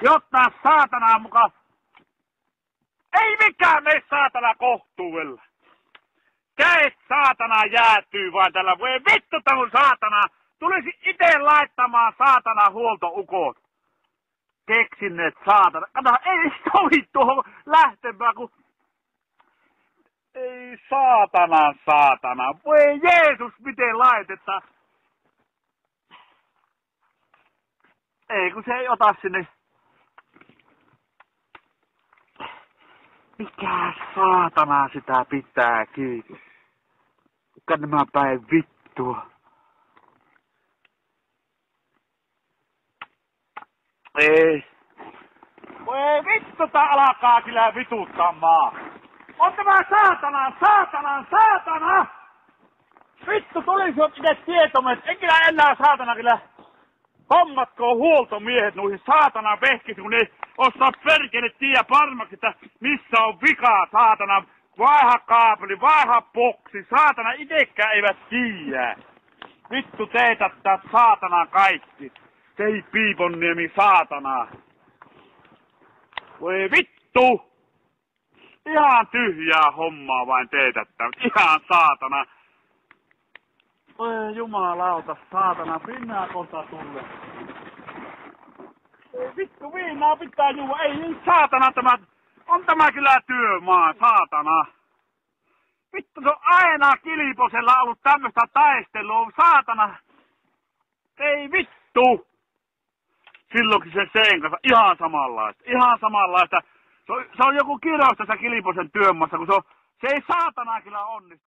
Jotta saatana mukaan. Ei mikään mene saatana kohtuudella. Käet saatana jäätyy vain tällä. Voi vittu tämän saatana. Tulisi ite laittamaan saatana huoltoukot. Keksinneet saatana. Kato, ei sovi tuohon lähtemään, kun... Ei saatana. Voi Jeesus, miten laitetaan. Ei, kun se ei ota sinne. Mikä saatana sitä pitää kiinni? Kuka nämä päin vittua? Ei. Voi vittu, tää alkaa kyllä vituttamaan. On tämä saatana! Vittu, tulisi jo itse tietomet. En kyllä enää saatana kyllä. Hommatko huoltomiehet noihin saatana vehkisiin, kun ne osaa perkele tiedä varmaksi, että missä on vikaa, saatana. Vaiha kaapeli, vaiha boksi, saatana itekään eivät tiedä. Vittu teetättää saatana kaikki. Sei Piiponniemi saatana. Voi vittu! Ihan tyhjää hommaa vain teetättää. Ihan saatana. Voi jumalauta, saatana, pinnaa kohta tulle. Vittu, viinaa pitää juua. Ei saatana tämä. On tämä kyllä työmaa, saatana. Vittu, se on aina Kiliposella ollut tämmöstä taistelua, saatana. Ei vittu. Silloinkin se sen kanssa ihan samanlaista. Se on joku kirous tässä Kiliposen työmaassa, kun se ei saatana kyllä onnistu.